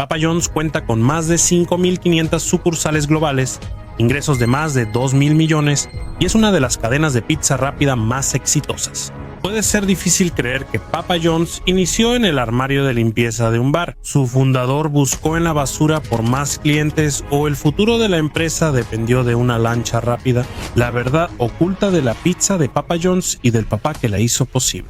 Papa John's cuenta con más de 5.500 sucursales globales, ingresos de más de 2.000 millones y es una de las cadenas de pizza rápida más exitosas. Puede ser difícil creer que Papa John's inició en el armario de limpieza de un bar. Su fundador buscó en la basura por más clientes o el futuro de la empresa dependió de una lancha rápida. La verdad oculta de la pizza de Papa John's y del papá que la hizo posible.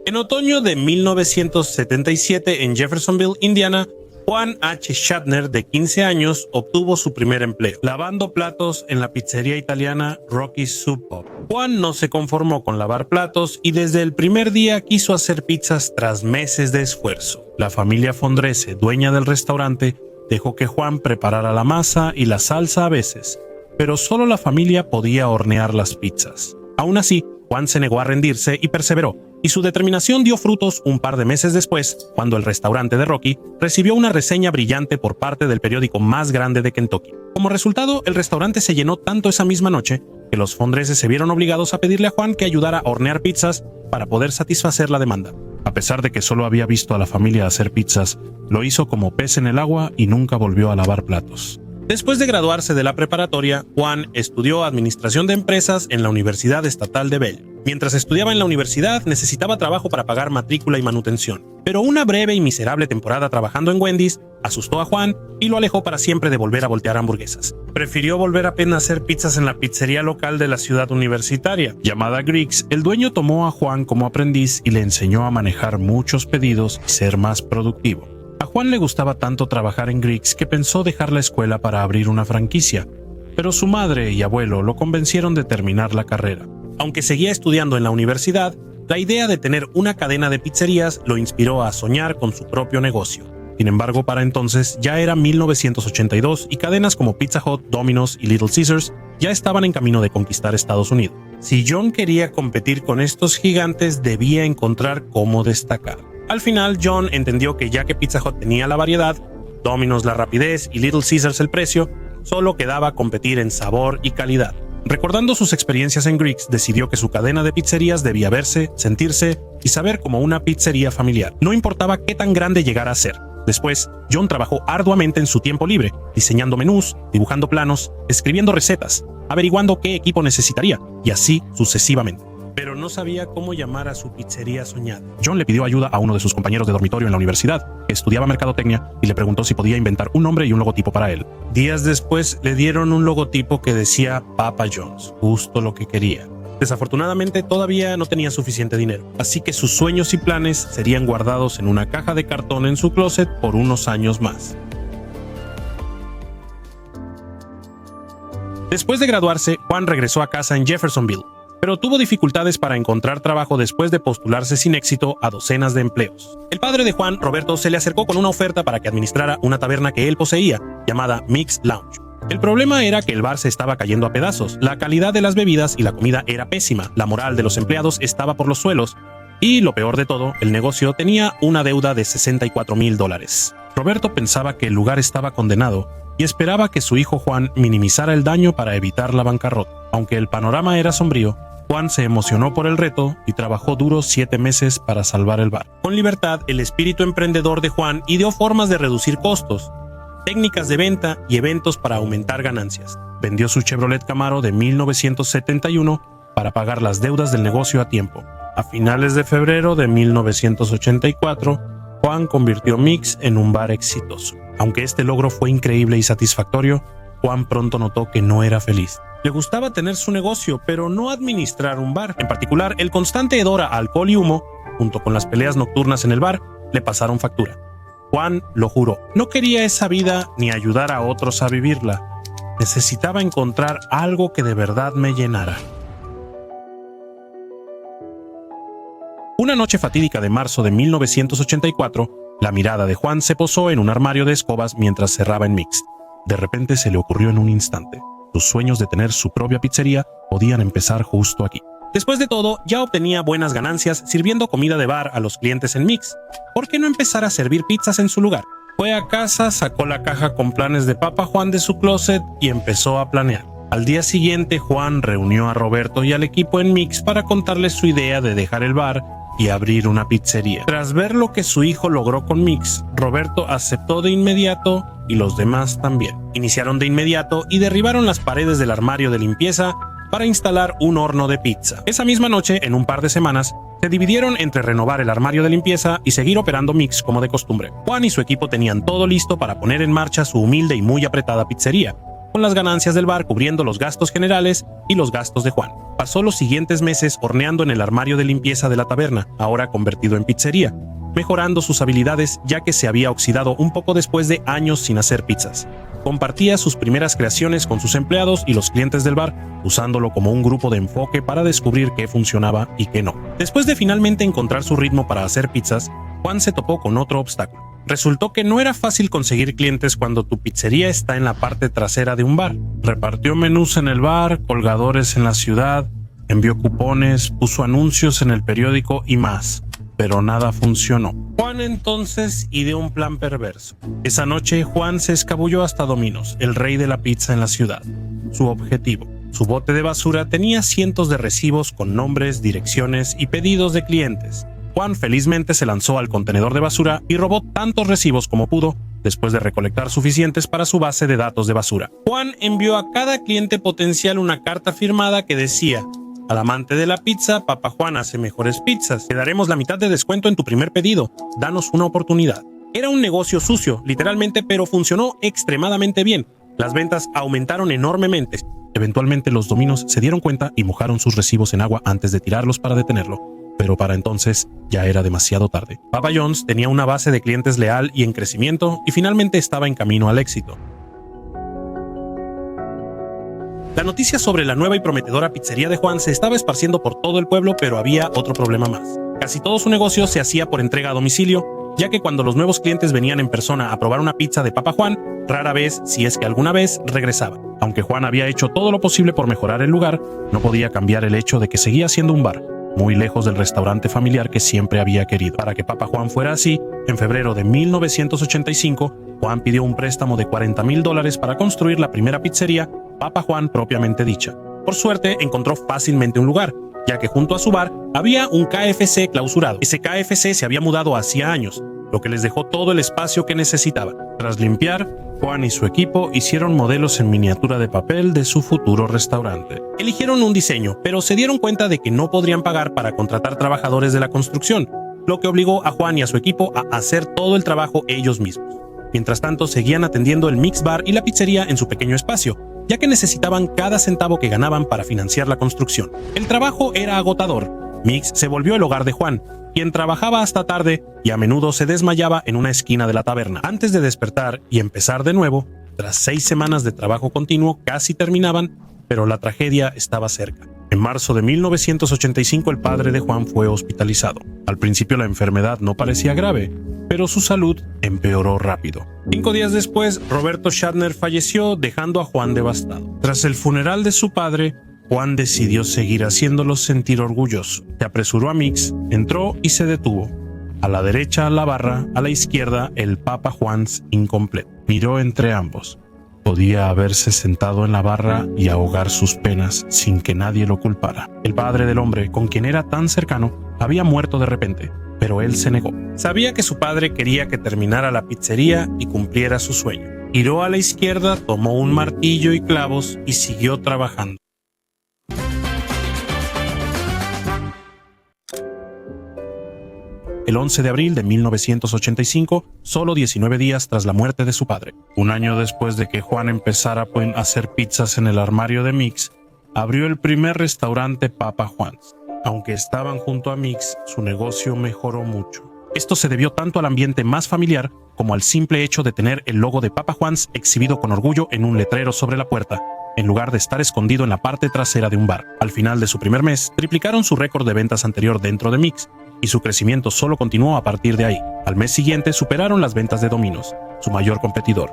En otoño de 1977 en Jeffersonville, Indiana, Juan H. Shatner, de 15 años, obtuvo su primer empleo, lavando platos en la pizzería italiana Rocky's Soup Pub. Juan no se conformó con lavar platos y desde el primer día quiso hacer pizzas tras meses de esfuerzo. La familia Fondrese, dueña del restaurante, dejó que Juan preparara la masa y la salsa a veces, pero solo la familia podía hornear las pizzas. Aún así, Juan se negó a rendirse y perseveró, y su determinación dio frutos un par de meses después, cuando el restaurante de Rocky recibió una reseña brillante por parte del periódico más grande de Kentucky. Como resultado, el restaurante se llenó tanto esa misma noche que los Fondrese se vieron obligados a pedirle a Juan que ayudara a hornear pizzas para poder satisfacer la demanda. A pesar de que solo había visto a la familia hacer pizzas, lo hizo como pez en el agua y nunca volvió a lavar platos. Después de graduarse de la preparatoria, Juan estudió Administración de Empresas en la Universidad Estatal de Bell. Mientras estudiaba en la universidad, necesitaba trabajo para pagar matrícula y manutención. Pero una breve y miserable temporada trabajando en Wendy's asustó a Juan y lo alejó para siempre de volver a voltear hamburguesas. Prefirió volver a hacer pizzas en la pizzería local de la ciudad universitaria, llamada Greeks. El dueño tomó a Juan como aprendiz y le enseñó a manejar muchos pedidos y ser más productivo. A Juan le gustaba tanto trabajar en Greeks que pensó dejar la escuela para abrir una franquicia, pero su madre y abuelo lo convencieron de terminar la carrera. Aunque seguía estudiando en la universidad, la idea de tener una cadena de pizzerías lo inspiró a soñar con su propio negocio. Sin embargo, para entonces ya era 1982 y cadenas como Pizza Hut, Domino's y Little Caesars ya estaban en camino de conquistar Estados Unidos. Si John quería competir con estos gigantes, debía encontrar cómo destacar. Al final, John entendió que ya que Pizza Hut tenía la variedad, Domino's la rapidez y Little Caesars el precio, solo quedaba competir en sabor y calidad. Recordando sus experiencias en Greeks, decidió que su cadena de pizzerías debía verse, sentirse y saber como una pizzería familiar. No importaba qué tan grande llegara a ser. Después, John trabajó arduamente en su tiempo libre, diseñando menús, dibujando planos, escribiendo recetas, averiguando qué equipo necesitaría, y así sucesivamente. Pero no sabía cómo llamar a su pizzería soñada. John le pidió ayuda a uno de sus compañeros de dormitorio en la universidad, que estudiaba mercadotecnia, y le preguntó si podía inventar un nombre y un logotipo para él. Días después le dieron un logotipo que decía Papa John's, justo lo que quería. Desafortunadamente todavía no tenía suficiente dinero, así que sus sueños y planes serían guardados en una caja de cartón en su closet por unos años más. Después de graduarse, Juan regresó a casa en Jeffersonville, pero tuvo dificultades para encontrar trabajo después de postularse sin éxito a docenas de empleos. El padre de Juan, Roberto, se le acercó con una oferta para que administrara una taberna que él poseía, llamada Mix Lounge. El problema era que el bar se estaba cayendo a pedazos, la calidad de las bebidas y la comida era pésima, la moral de los empleados estaba por los suelos, y lo peor de todo, el negocio tenía una deuda de $64,000. Roberto pensaba que el lugar estaba condenado y esperaba que su hijo Juan minimizara el daño para evitar la bancarrota. Aunque el panorama era sombrío, Juan se emocionó por el reto y trabajó duro 7 meses para salvar el bar. Con libertad, el espíritu emprendedor de Juan ideó formas de reducir costos, técnicas de venta y eventos para aumentar ganancias. Vendió su Chevrolet Camaro de 1971 para pagar las deudas del negocio a tiempo. A finales de febrero de 1984, Juan convirtió Mix en un bar exitoso. Aunque este logro fue increíble y satisfactorio, Juan pronto notó que no era feliz. Le gustaba tener su negocio, pero no administrar un bar. En particular, el constante hedor a alcohol y humo, junto con las peleas nocturnas en el bar, le pasaron factura. Juan lo juró. No quería esa vida ni ayudar a otros a vivirla. Necesitaba encontrar algo que de verdad me llenara. Una noche fatídica de marzo de 1984, la mirada de Juan se posó en un armario de escobas mientras cerraba en Mix. De repente se le ocurrió en un instante. Sus sueños de tener su propia pizzería podían empezar justo aquí. Después de todo, ya obtenía buenas ganancias sirviendo comida de bar a los clientes en Mix. ¿Por qué no empezar a servir pizzas en su lugar? Fue a casa, sacó la caja con planes de Papa Juan de su closet y empezó a planear. Al día siguiente, Juan reunió a Roberto y al equipo en Mix para contarles su idea de dejar el bar y abrir una pizzería. Tras ver lo que su hijo logró con Mix, Roberto aceptó de inmediato y los demás también. Iniciaron de inmediato y derribaron las paredes del armario de limpieza para instalar un horno de pizza. Esa misma noche, en un par de semanas, se dividieron entre renovar el armario de limpieza y seguir operando Mix como de costumbre. Juan y su equipo tenían todo listo para poner en marcha su humilde y muy apretada pizzería, con las ganancias del bar cubriendo los gastos generales y los gastos de Juan. Pasó los siguientes meses horneando en el armario de limpieza de la taberna, ahora convertido en pizzería, mejorando sus habilidades ya que se había oxidado un poco después de años sin hacer pizzas. Compartía sus primeras creaciones con sus empleados y los clientes del bar, usándolo como un grupo de enfoque para descubrir qué funcionaba y qué no. Después de finalmente encontrar su ritmo para hacer pizzas, Juan se topó con otro obstáculo. Resultó que no era fácil conseguir clientes cuando tu pizzería está en la parte trasera de un bar. Repartió menús en el bar, colgadores en la ciudad, envió cupones, puso anuncios en el periódico y más, pero nada funcionó. Juan entonces ideó un plan perverso. Esa noche Juan se escabulló hasta Domino's, el rey de la pizza en la ciudad. Su objetivo: su bote de basura tenía cientos de recibos con nombres, direcciones y pedidos de clientes. Juan felizmente se lanzó al contenedor de basura y robó tantos recibos como pudo, después de recolectar suficientes para su base de datos de basura. Juan envió a cada cliente potencial una carta firmada que decía: al amante de la pizza, Papa Juan hace mejores pizzas. Te daremos la mitad de descuento en tu primer pedido. Danos una oportunidad. Era un negocio sucio, literalmente, pero funcionó extremadamente bien. Las ventas aumentaron enormemente. Eventualmente los Domino's se dieron cuenta y mojaron sus recibos en agua antes de tirarlos para detenerlo. Pero para entonces ya era demasiado tarde. Papa John's tenía una base de clientes leal y en crecimiento y finalmente estaba en camino al éxito. La noticia sobre la nueva y prometedora pizzería de Juan se estaba esparciendo por todo el pueblo, pero había otro problema más. Casi todo su negocio se hacía por entrega a domicilio, ya que cuando los nuevos clientes venían en persona a probar una pizza de Papa Juan, rara vez, si es que alguna vez, regresaban. Aunque Juan había hecho todo lo posible por mejorar el lugar, no podía cambiar el hecho de que seguía siendo un bar, muy lejos del restaurante familiar que siempre había querido. Para que Papa Juan fuera así, en febrero de 1985, Juan pidió un préstamo de $40,000 para construir la primera pizzería Papa Juan propiamente dicha. Por suerte, encontró fácilmente un lugar, ya que junto a su bar había un KFC clausurado. Ese KFC se había mudado hacía años, lo que les dejó todo el espacio que necesitaban. Tras limpiar, Juan y su equipo hicieron modelos en miniatura de papel de su futuro restaurante. Eligieron un diseño, pero se dieron cuenta de que no podrían pagar para contratar trabajadores de la construcción, lo que obligó a Juan y a su equipo a hacer todo el trabajo ellos mismos. Mientras tanto, seguían atendiendo el Mix Bar y la pizzería en su pequeño espacio, ya que necesitaban cada centavo que ganaban para financiar la construcción. El trabajo era agotador. Mix se volvió el hogar de Juan, quien trabajaba hasta tarde y a menudo se desmayaba en una esquina de la taberna. Antes de despertar y empezar de nuevo, tras 6 semanas de trabajo continuo, casi terminaban, pero la tragedia estaba cerca. En marzo de 1985 el padre de Juan fue hospitalizado. Al principio la enfermedad no parecía grave, pero su salud empeoró rápido. 5 días después, Roberto Shatner falleció, dejando a Juan devastado. Tras el funeral de su padre, Juan decidió seguir haciéndolo sentir orgulloso. Se apresuró a Mix, entró y se detuvo. A la derecha la barra, a la izquierda el Papa Juan's incompleto. Miró entre ambos. Podía haberse sentado en la barra y ahogar sus penas sin que nadie lo culpara. El padre del hombre, con quien era tan cercano, había muerto de repente, pero él se negó. Sabía que su padre quería que terminara la pizzería y cumpliera su sueño. Giró a la izquierda, tomó un martillo y clavos y siguió trabajando. El 11 de abril de 1985, solo 19 días tras la muerte de su padre. Un año después de que Juan empezara a hacer pizzas en el armario de Mix, abrió el primer restaurante Papa Juan's. Aunque estaban junto a Mix, su negocio mejoró mucho. Esto se debió tanto al ambiente más familiar como al simple hecho de tener el logo de Papa Juan's exhibido con orgullo en un letrero sobre la puerta, en lugar de estar escondido en la parte trasera de un bar. Al final de su primer mes, triplicaron su récord de ventas anterior dentro de Mix, y su crecimiento solo continuó a partir de ahí. Al mes siguiente superaron las ventas de Domino's, su mayor competidor.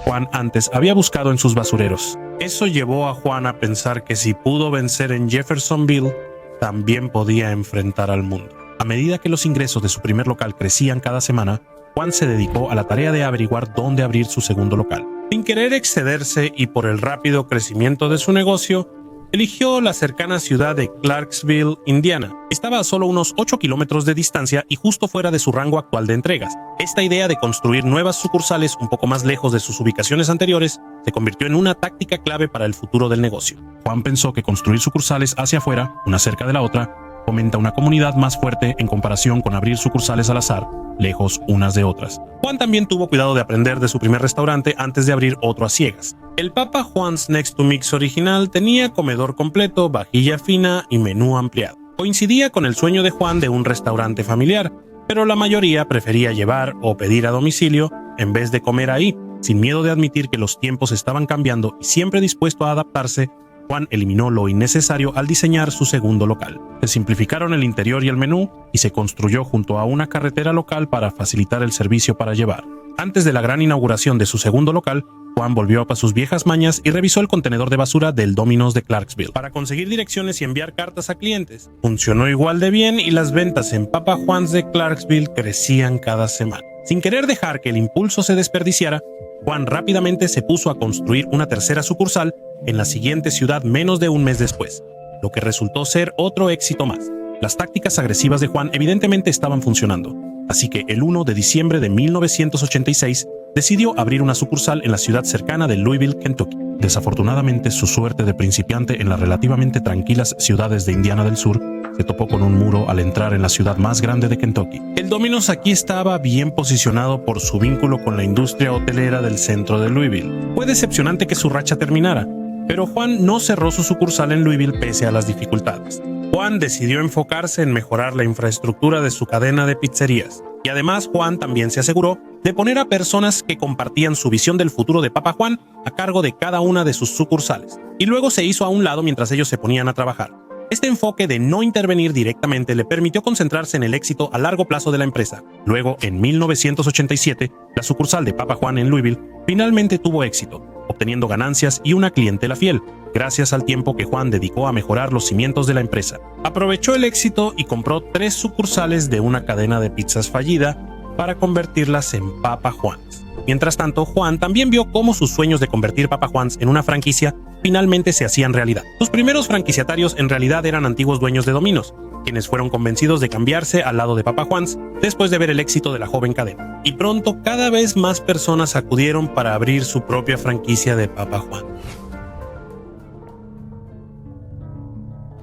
Juan antes había buscado en sus basureros. Eso llevó a Juan a pensar que si pudo vencer en Jeffersonville, también podía enfrentar al mundo. A medida que los ingresos de su primer local crecían cada semana, Juan se dedicó a la tarea de averiguar dónde abrir su segundo local. Sin querer excederse y por el rápido crecimiento de su negocio, eligió la cercana ciudad de Clarksville, Indiana. Estaba a solo unos 8 kilómetros de distancia y justo fuera de su rango actual de entregas. Esta idea de construir nuevas sucursales un poco más lejos de sus ubicaciones anteriores se convirtió en una táctica clave para el futuro del negocio. Juan pensó que construir sucursales hacia afuera, una cerca de la otra, fomenta una comunidad más fuerte en comparación con abrir sucursales al azar, lejos unas de otras. Juan también tuvo cuidado de aprender de su primer restaurante antes de abrir otro a ciegas. El Papa John's Next to Mix original tenía comedor completo, vajilla fina y menú ampliado. Coincidía con el sueño de Juan de un restaurante familiar, pero la mayoría prefería llevar o pedir a domicilio en vez de comer ahí. Sin miedo de admitir que los tiempos estaban cambiando y siempre dispuesto a adaptarse, Juan eliminó lo innecesario al diseñar su segundo local. Se simplificaron el interior y el menú y se construyó junto a una carretera local para facilitar el servicio para llevar. Antes de la gran inauguración de su segundo local, Juan volvió a sus viejas mañas y revisó el contenedor de basura del Domino's de Clarksville para conseguir direcciones y enviar cartas a clientes. Funcionó igual de bien y las ventas en Papa John's de Clarksville crecían cada semana. Sin querer dejar que el impulso se desperdiciara, Juan rápidamente se puso a construir una tercera sucursal en la siguiente ciudad menos de un mes después, lo que resultó ser otro éxito más. Las tácticas agresivas de Juan evidentemente estaban funcionando, así que el 1 de diciembre de 1986 decidió abrir una sucursal en la ciudad cercana de Louisville, Kentucky. Desafortunadamente, su suerte de principiante en las relativamente tranquilas ciudades de Indiana del Sur se topó con un muro al entrar en la ciudad más grande de Kentucky. El Domino's aquí estaba bien posicionado por su vínculo con la industria hotelera del centro de Louisville. Fue decepcionante que su racha terminara, pero Juan no cerró su sucursal en Louisville pese a las dificultades. Juan decidió enfocarse en mejorar la infraestructura de su cadena de pizzerías. Y además, Juan también se aseguró de poner a personas que compartían su visión del futuro de Papa Juan a cargo de cada una de sus sucursales. Y luego se hizo a un lado mientras ellos se ponían a trabajar. Este enfoque de no intervenir directamente le permitió concentrarse en el éxito a largo plazo de la empresa. Luego, en 1987, la sucursal de Papa Juan en Louisville finalmente tuvo éxito, obteniendo ganancias y una clientela fiel, gracias al tiempo que Juan dedicó a mejorar los cimientos de la empresa. Aprovechó el éxito y compró 3 sucursales de una cadena de pizzas fallida para convertirlas en Papa John's. Mientras tanto, Juan también vio cómo sus sueños de convertir Papa John's en una franquicia finalmente se hacían realidad. Sus primeros franquiciatarios en realidad eran antiguos dueños de Domino's, quienes fueron convencidos de cambiarse al lado de Papa John's después de ver el éxito de la joven cadena. Y pronto cada vez más personas acudieron para abrir su propia franquicia de Papa Juan.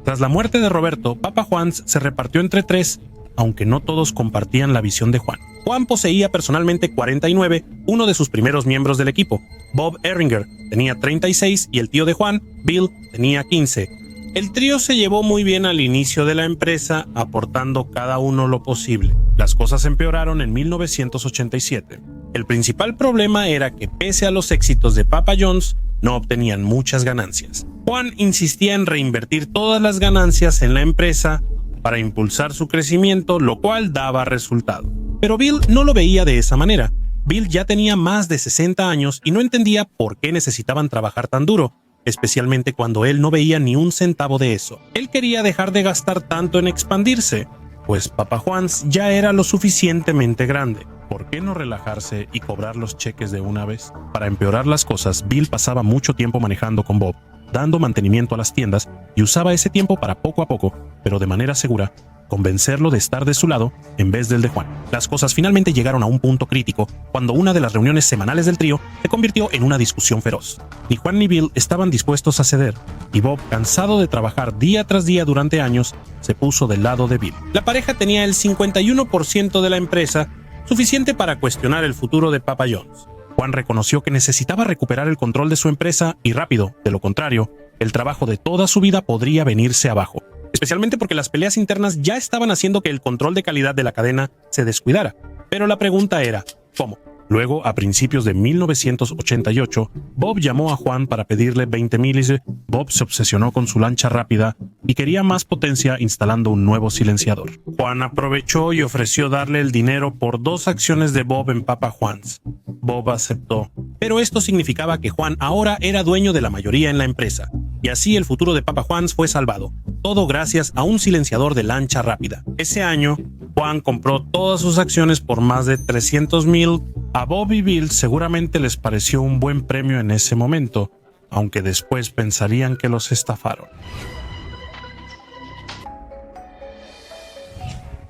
Tras la muerte de Roberto, Papa John's se repartió entre 3, aunque no todos compartían la visión de Juan. Juan poseía personalmente 49, uno de sus primeros miembros del equipo, Bob Erringer, tenía 36 y el tío de Juan, Bill, tenía 15. El trío se llevó muy bien al inicio de la empresa, aportando cada uno lo posible. Las cosas empeoraron en 1987. El principal problema era que pese a los éxitos de Papa John's, no obtenían muchas ganancias. Juan insistía en reinvertir todas las ganancias en la empresa para impulsar su crecimiento, lo cual daba resultado. Pero Bill no lo veía de esa manera. Bill ya tenía más de 60 años y no entendía por qué necesitaban trabajar tan duro, especialmente cuando él no veía ni un centavo de eso. Él quería dejar de gastar tanto en expandirse, pues Papa John's ya era lo suficientemente grande. ¿Por qué no relajarse y cobrar los cheques de una vez? Para empeorar las cosas, Bill pasaba mucho tiempo manejando con Bob, dando mantenimiento a las tiendas y usaba ese tiempo para poco a poco, pero de manera segura, convencerlo de estar de su lado en vez del de Juan. Las cosas finalmente llegaron a un punto crítico cuando una de las reuniones semanales del trío se convirtió en una discusión feroz. Ni Juan ni Bill estaban dispuestos a ceder, y Bob, cansado de trabajar día tras día durante años, se puso del lado de Bill. La pareja tenía el 51% de la empresa, suficiente para cuestionar el futuro de Papa John's. Juan reconoció que necesitaba recuperar el control de su empresa y rápido, de lo contrario, el trabajo de toda su vida podría venirse abajo, especialmente porque las peleas internas ya estaban haciendo que el control de calidad de la cadena se descuidara. Pero la pregunta era, ¿cómo? Luego, a principios de 1988, Bob llamó a Juan para pedirle 20,000. Bob se obsesionó con su lancha rápida y quería más potencia instalando un nuevo silenciador. Juan aprovechó y ofreció darle el dinero por 2 acciones de Bob en Papa John's. Bob aceptó, pero esto significaba que Juan ahora era dueño de la mayoría en la empresa, y así el futuro de Papa John's fue salvado, todo gracias a un silenciador de lancha rápida. Ese año, Juan compró todas sus acciones por más de 300,000. A Bob y Bill seguramente les pareció un buen premio en ese momento, aunque después pensarían que los estafaron.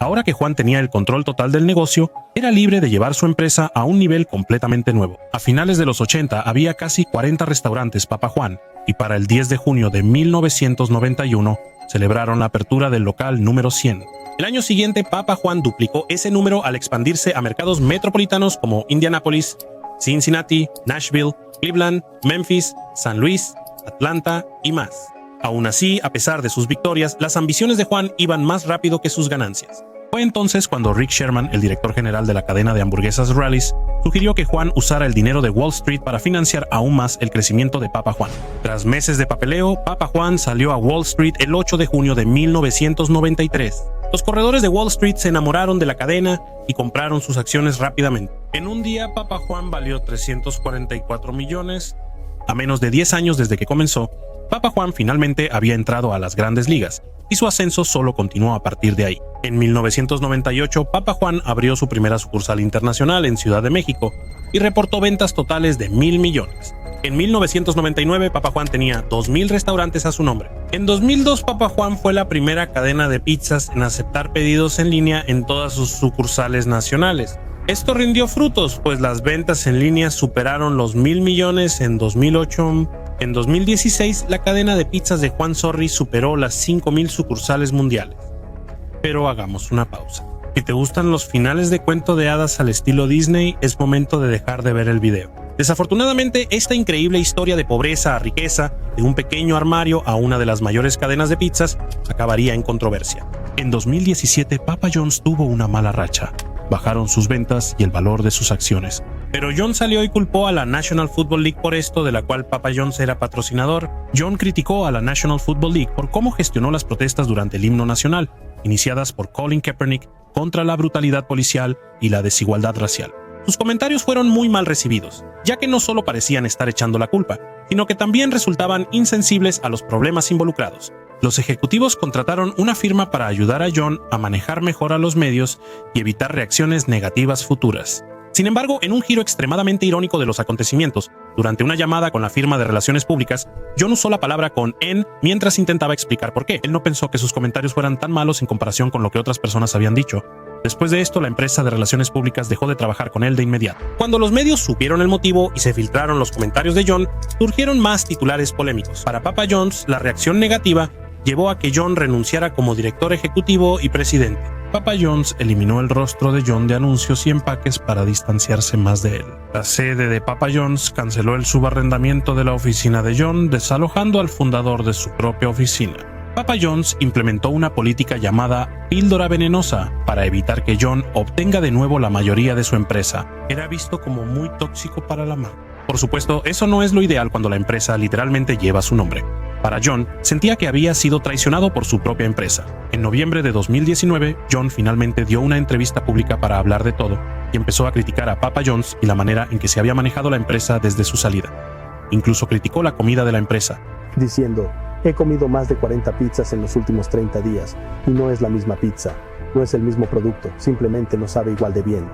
Ahora que Juan tenía el control total del negocio, era libre de llevar su empresa a un nivel completamente nuevo. A finales de los 80 había casi 40 restaurantes Papa Juan, y para el 10 de junio de 1991 celebraron la apertura del local número 100. El año siguiente, Papa Juan duplicó ese número al expandirse a mercados metropolitanos como Indianapolis, Cincinnati, Nashville, Cleveland, Memphis, San Luis, Atlanta y más. Aún así, a pesar de sus victorias, las ambiciones de Juan iban más rápido que sus ganancias. Fue entonces cuando Rick Sherman, el director general de la cadena de hamburguesas Rally's, sugirió que Juan usara el dinero de Wall Street para financiar aún más el crecimiento de Papa Juan. Tras meses de papeleo, Papa Juan salió a Wall Street el 8 de junio de 1993. Los corredores de Wall Street se enamoraron de la cadena y compraron sus acciones rápidamente. En un día, Papa Juan valió 344 millones. A menos de 10 años desde que comenzó, Papa Juan finalmente había entrado a las grandes ligas, y su ascenso solo continuó a partir de ahí. En 1998, Papa Juan abrió su primera sucursal internacional en Ciudad de México y reportó ventas totales de 1,000 millones. En 1999, Papa Juan tenía 2,000 restaurantes a su nombre. En 2002, Papa Juan fue la primera cadena de pizzas en aceptar pedidos en línea en todas sus sucursales nacionales. Esto rindió frutos, pues las ventas en línea superaron los 1,000 millones en 2008. En 2016, la cadena de pizzas de Juan Sorry superó las 5,000 sucursales mundiales. Pero hagamos una pausa. Si te gustan los finales de cuento de hadas al estilo Disney, es momento de dejar de ver el video. Desafortunadamente, esta increíble historia de pobreza a riqueza, de un pequeño armario a una de las mayores cadenas de pizzas, acabaría en controversia. En 2017, Papa John's tuvo una mala racha. Bajaron sus ventas y el valor de sus acciones. Pero John salió y culpó a la National Football League por esto, de la cual Papa John's era patrocinador. John criticó a la National Football League por cómo gestionó las protestas durante el himno nacional, iniciadas por Colin Kaepernick contra la brutalidad policial y la desigualdad racial. Sus comentarios fueron muy mal recibidos, ya que no solo parecían estar echando la culpa, sino que también resultaban insensibles a los problemas involucrados. Los ejecutivos contrataron una firma para ayudar a John a manejar mejor a los medios y evitar reacciones negativas futuras. Sin embargo, en un giro extremadamente irónico de los acontecimientos, durante una llamada con la firma de relaciones públicas, John usó la palabra con "en" mientras intentaba explicar por qué. Él no pensó que sus comentarios fueran tan malos en comparación con lo que otras personas habían dicho. Después de esto, la empresa de relaciones públicas dejó de trabajar con él de inmediato. Cuando los medios supieron el motivo y se filtraron los comentarios de John, surgieron más titulares polémicos. Para Papa John's, la reacción negativa llevó a que John renunciara como director ejecutivo y presidente. Papa John's eliminó el rostro de John de anuncios y empaques para distanciarse más de él. La sede de Papa John's canceló el subarrendamiento de la oficina de John, desalojando al fundador de su propia oficina. Papa John's implementó una política llamada píldora venenosa para evitar que John obtenga de nuevo la mayoría de su empresa. Era visto como muy tóxico para la marca. Por supuesto, eso no es lo ideal cuando la empresa literalmente lleva su nombre. Para John, sentía que había sido traicionado por su propia empresa. En noviembre de 2019, John finalmente dio una entrevista pública para hablar de todo y empezó a criticar a Papa John's y la manera en que se había manejado la empresa desde su salida. Incluso criticó la comida de la empresa, diciendo: he comido más de 40 pizzas en los últimos 30 días y no es la misma pizza, no es el mismo producto, simplemente no sabe igual de bien.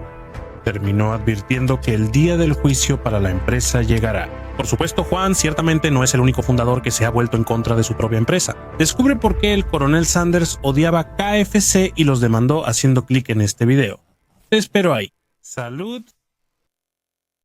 Terminó advirtiendo que el día del juicio para la empresa llegará. Por supuesto, Juan ciertamente no es el único fundador que se ha vuelto en contra de su propia empresa. Descubre por qué el coronel Sanders odiaba KFC y los demandó haciendo clic en este video. Te espero ahí. ¡Salud!